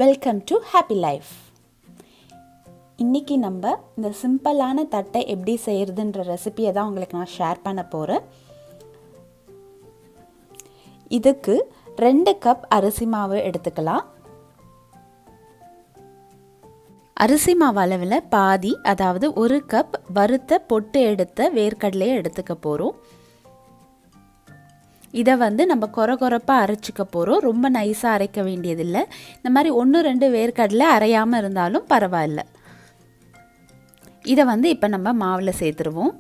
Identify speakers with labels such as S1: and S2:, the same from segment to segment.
S1: Welcome to happy life. இன்றைக்கி நம்ம இந்த சிம்பிளான தட்டை எப்படி செய்கிறதுன்ற ரெசிபியை தான் உங்களுக்கு நான் ஷேர் பண்ண போகிறேன். இதுக்கு 2 கப் அரிசி மாவு எடுத்துக்கலாம். அரிசி மாவு அளவில் பாதி, அதாவது 1 கப் வறுத்த பொட்டு எடுத்த வேர்க்கடலையை எடுத்துக்க போகிறோம். இதை நம்ம கொரகொரப்பாக அரைச்சிக்க போகிறோம். ரொம்ப நைஸாக அரைக்க வேண்டியதில்லை. இந்த மாதிரி 1-2 வேர்க்கடலை அரையாமல் இருந்தாலும் பரவாயில்ல. இதை இப்போ நம்ம மாவில் சேர்த்துருவோம்.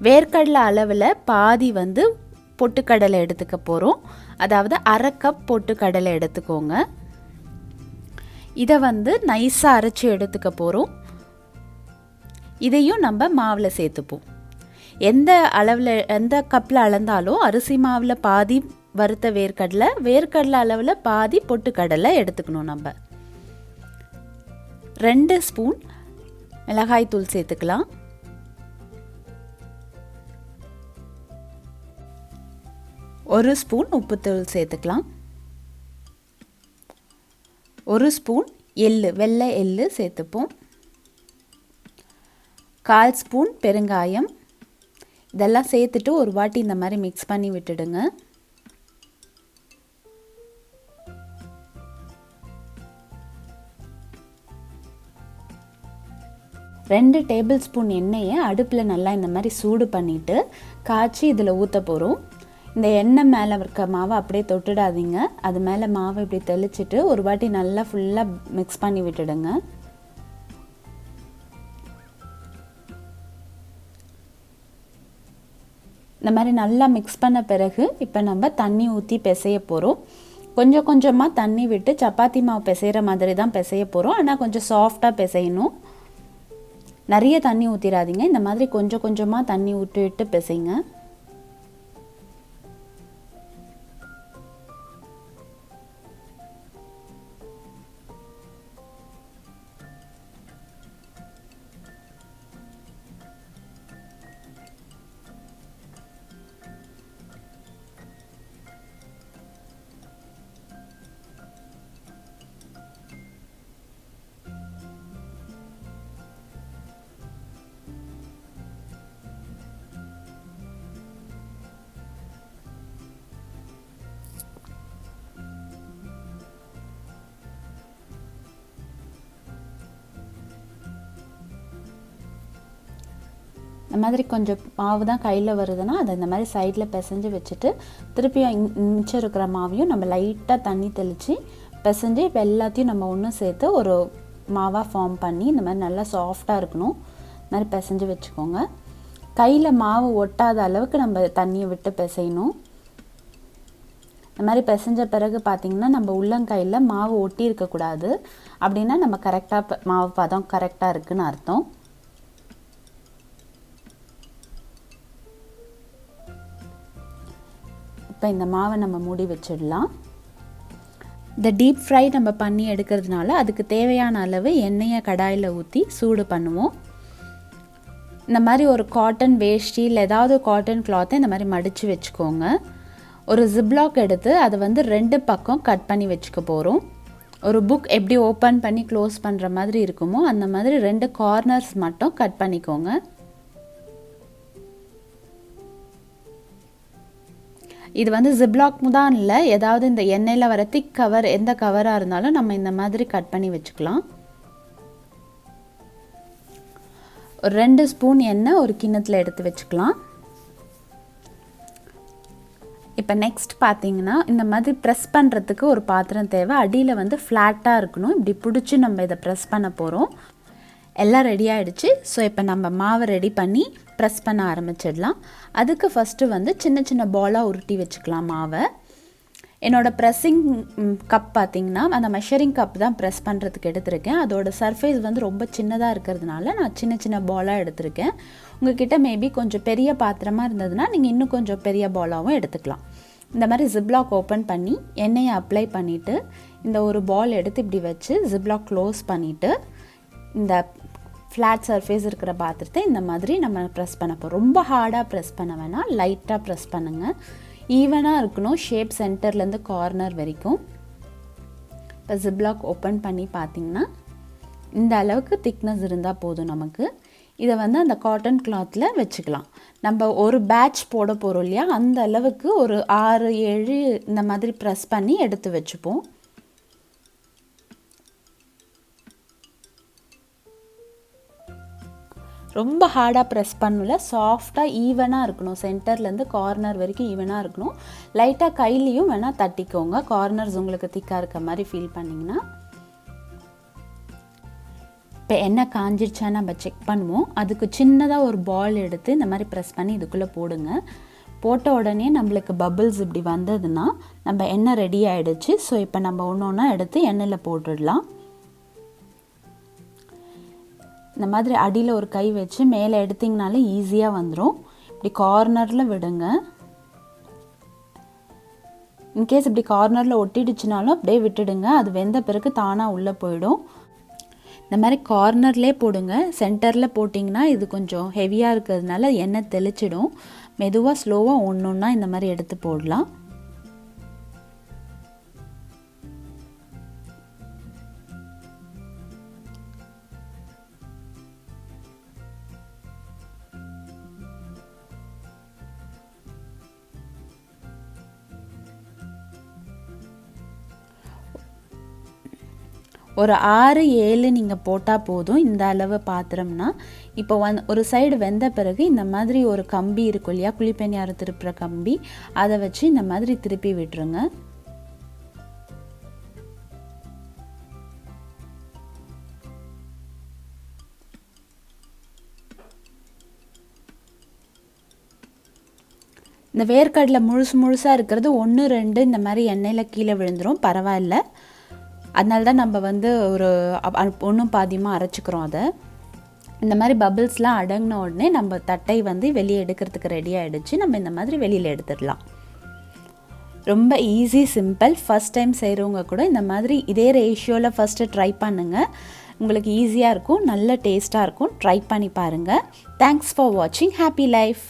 S1: வேர்க்கடலை அளவில் பாதி பொட்டுக்கடலை எடுத்துக்க போகிறோம். அதாவது 1/2 கப் பொட்டுக்கடலை எடுத்துக்கோங்க. இதை நைஸாக அரைச்சி எடுத்துக்க போகிறோம். இதையும் நம்ம மாவில் சேர்த்துப்போம். எந்த கப்பில் அளந்தாலும் அரிசி மாவில் பாதி வறுத்த வேர்க்கடலை அளவில் பாதி பொட்டுக்கடலை எடுத்துக்கணும். நம்ம 2 ஸ்பூன் மிளகாய் தூள் சேர்த்துக்கலாம். 1 ஸ்பூன் உப்புத்தூள் சேர்த்துக்கலாம். 1 ஸ்பூன் வெள்ளை எள்ளு சேர்த்துப்போம். 1/4 ஸ்பூன் பெருங்காயம். இதெல்லாம் சேர்த்துட்டு ஒரு வாட்டி இந்த மாதிரி மிக்ஸ் பண்ணி விட்டுடுங்க. ரெண்டு டேபிள் ஸ்பூன் எண்ணெயை அடுப்பில் நல்லா இந்த மாதிரி சூடு பண்ணிவிட்டு காய்ச்சி இதில் ஊற்ற போகிறோம். இந்த எண்ணெய் மேலே இருக்க மாவை அப்படியே தொட்டுடாதீங்க. அது மேலே மாவை இப்படி தெளிச்சிட்டு ஒரு வாட்டி நல்லா ஃபுல்லாக மிக்ஸ் பண்ணி விட்டுடுங்க. இந்த மாதிரி நல்லா மிக்ஸ் பண்ண பிறகு இப்போ நம்ம தண்ணி ஊற்றி பிசைய போகிறோம். கொஞ்சம் கொஞ்சமாக தண்ணி விட்டு சப்பாத்தி மாவு பிசைகிற மாதிரி தான் பிசைய போகிறோம். ஆனால் கொஞ்சம் சாஃப்டாக பிசையணும். நிறைய தண்ணி ஊற்றிடாதீங்க. இந்த மாதிரி கொஞ்சம் கொஞ்சமாக தண்ணி விட்டு விட்டு பிசைங்க. இந்த மாதிரி கொஞ்சம் மாவு தான் கையில் வருதுன்னா அதை இந்த மாதிரி சைடில் பிசைஞ்சு வச்சுட்டு திருப்பியும் மிச்சம் இருக்கிற மாவையும் நம்ம லைட்டாக தண்ணி தெளித்து பிசைஞ்சு இப்போ எல்லாத்தையும் நம்ம ஒன்று சேர்த்து ஒரு மாவாக ஃபார்ம் பண்ணி இந்த மாதிரி நல்லா சாஃப்டாக இருக்கணும். இந்த மாதிரி பிசைஞ்சு வச்சுக்கோங்க. கையில் மாவு ஒட்டாத அளவுக்கு நம்ம தண்ணியை விட்டு பிசையணும். இந்த மாதிரி பிசைஞ்ச பிறகு பார்த்திங்கன்னா நம்ம உள்ளங்கையில் மாவு ஒட்டி இருக்கக்கூடாது. அப்படின்னா நம்ம கரெக்டாக மாவு பதம் கரெக்டாக இருக்குதுன்னு அர்த்தம். இப்போ இந்த மாவை நம்ம மூடி வச்சிடலாம். இந்த டீப் ஃப்ரை நம்ம பண்ணி எடுக்கிறதுனால அதுக்கு தேவையான அளவு எண்ணெயை கடாயில் ஊற்றி சூடு பண்ணுவோம். இந்த மாதிரி ஒரு காட்டன் வேஷ்டி இல்லை ஏதாவது காட்டன் கிளாத்தை இந்த மாதிரி மடித்து வச்சுக்கோங்க. ஒரு ஜிப்லாக் எடுத்து அதை 2 பக்கம் கட் பண்ணி வச்சுக்க போகிறோம். ஒரு புக் எப்படி ஓப்பன் பண்ணி க்ளோஸ் பண்ணுற மாதிரி இருக்குமோ அந்த மாதிரி 2 கார்னர்ஸ் மட்டும் கட் பண்ணிக்கோங்க. இது ஜிப்லாக் தான் இல்லை, ஏதாவது இந்த எண்ணெயில் வர திக் கவர் எந்த கவராக இருந்தாலும் நம்ம இந்த மாதிரி கட் பண்ணி வச்சுக்கலாம். ஒரு 2 ஸ்பூன் எண்ணெய் ஒரு கிண்ணத்தில் எடுத்து வச்சுக்கலாம். இப்போ நெக்ஸ்ட் பார்த்தீங்கன்னா இந்த மாதிரி ப்ரெஸ் பண்ணுறதுக்கு ஒரு பாத்திரம் தேவை. அடியில் ஃப்ளாட்டாக இருக்கணும். இப்படி பிடிச்சி நம்ம இதை ப்ரெஸ் பண்ண போகிறோம். எல்லாம் ரெடி ஆகிடுச்சு. ஸோ இப்போ நம்ம மாவை ரெடி பண்ணி ப்ரெஸ் பண்ண ஆரம்பிச்சிடலாம். அதுக்கு ஃபஸ்ட்டு சின்ன சின்ன பாலாக உருட்டி வச்சுக்கலாம் மாவை. என்னோடய ப்ரெஸ்ஸிங் கப் பார்த்திங்கன்னா அந்த மெஷரிங் கப் தான் ப்ரெஸ் பண்ணுறதுக்கு எடுத்திருக்கேன். அதோட சர்ஃபேஸ் ரொம்ப சின்னதாக இருக்கிறதுனால நான் சின்ன சின்ன பாலாக எடுத்திருக்கேன். உங்கள்கிட்ட மேபி கொஞ்சம் பெரிய பாத்திரமாக இருந்ததுன்னா நீங்கள் இன்னும் கொஞ்சம் பெரிய பாலாகவும் எடுத்துக்கலாம். இந்த மாதிரி ஜிப்லாக் ஓப்பன் பண்ணி எண்ணெயை அப்ளை பண்ணிவிட்டு இந்த ஒரு பால் எடுத்து இப்படி வச்சு ஜிப்லாக் க்ளோஸ் பண்ணிவிட்டு இந்த ஃப்ளாட் சர்ஃபேஸ் இருக்கிற பாத்திரத்தை இந்த மாதிரி நம்ம ப்ரெஸ் பண்ண போகிறோம். ரொம்ப ஹார்டாக ப்ரெஸ் பண்ண வேணாம், லைட்டாக ப்ரெஸ் பண்ணுங்கள். ஈவனாக இருக்கணும் ஷேப் சென்டர்லேருந்து கார்னர் வரைக்கும். இப்போ ஜிப்லாக் ஓப்பன் பண்ணி பார்த்திங்கன்னா இந்த அளவுக்கு திக்னஸ் இருந்தால் போதும் நமக்கு. இதை வந்து அந்த காட்டன் கிளாத்தில் வச்சுக்கலாம். நம்ம ஒரு பேட்ச் போட போகிறோம் இல்லையா, அந்த அளவுக்கு ஒரு 6-7 இந்த மாதிரி ப்ரெஸ் பண்ணி எடுத்து வச்சுப்போம். ரொம்ப ஹார்டாக ப்ரெஸ் பண்ணல, சாஃப்டாக ஈவனாக இருக்கணும், சென்டர்லேருந்து கார்னர் வரைக்கும் ஈவனாக இருக்கணும். லைட்டாக கையிலையும் வேணால் தட்டிக்கோங்க, கார்னர்ஸ் உங்களுக்கு திக்காக இருக்க மாதிரி ஃபீல் பண்ணிங்கன்னா. இப்போ எண்ணெய் காஞ்சிருச்சான்னு நம்ம செக் பண்ணுவோம். அதுக்கு சின்னதாக ஒரு பால் எடுத்து இந்த மாதிரி ப்ரெஸ் பண்ணி இதுக்குள்ளே போடுங்க. போட்ட உடனே நம்மளுக்கு பபிள்ஸ் இப்படி வந்ததுன்னா நம்ம எண்ணெய் ரெடி ஆகிடுச்சு. ஸோ இப்போ நம்ம ஒன்று ஒன்றா எடுத்து எண்ணெயில் போட்டுடலாம். இந்த மாதிரி அடியில் ஒரு கை வச்சு மேலே எடுத்திங்கனாலே ஈஸியாக வந்துடும். இப்படி கார்னரில் விடுங்க. இன்கேஸ் இப்படி கார்னரில் ஒட்டிடுச்சுனாலும் அப்படியே விட்டுடுங்க, அது வெந்த பிறகு தானாக உள்ளே போயிடும். இந்த மாதிரி கார்னர்லேயே போடுங்க. சென்டரில் போட்டிங்கன்னா இது கொஞ்சம் ஹெவியாக இருக்கிறதுனால எண்ணெய் தெளிச்சிடும். மெதுவாக ஸ்லோவாக ஒன்று ஒன்றா இந்த மாதிரி எடுத்து போடலாம். ஒரு 6-7 நீங்கள் போட்டால் போதும் இந்த அளவு பாத்திரம்னா. இப்போ ஒரு சைடு வெந்த பிறகு இந்த மாதிரி ஒரு கம்பி இருக்கும் இல்லையா, குழிப்பணியாரம் திருப்புற கம்பி, அதை வச்சு இந்த மாதிரி திருப்பி விட்டுருங்க. இந்த வேர்க்கடலை முழுசாக இருக்கிறது 1-2 இந்த மாதிரி எண்ணெயில் கீழே விழுந்துடும், பரவாயில்ல. அதனால தான் நம்ம வந்து ஒரு ஒன்றும் பாதியமாக அரைச்சிக்கிறோம். அதை இந்த மாதிரி பபிள்ஸ்லாம் அடங்கின உடனே நம்ம தட்டை வந்து வெளியே எடுக்கிறதுக்கு ரெடி ஆகிடுச்சு. நம்ம இந்த மாதிரி வெளியில் எடுத்துடலாம். ரொம்ப ஈஸி, சிம்பிள். ஃபஸ்ட் டைம் செய்கிறவங்க கூட இந்த மாதிரி இதே ரேஷியோவில் ஃபஸ்ட்டு ட்ரை பண்ணுங்கள். உங்களுக்கு ஈஸியாக இருக்கும், நல்ல டேஸ்ட்டாக இருக்கும். ட்ரை பண்ணி பாருங்கள். தேங்க்ஸ் ஃபார் வாட்சிங். Happy life.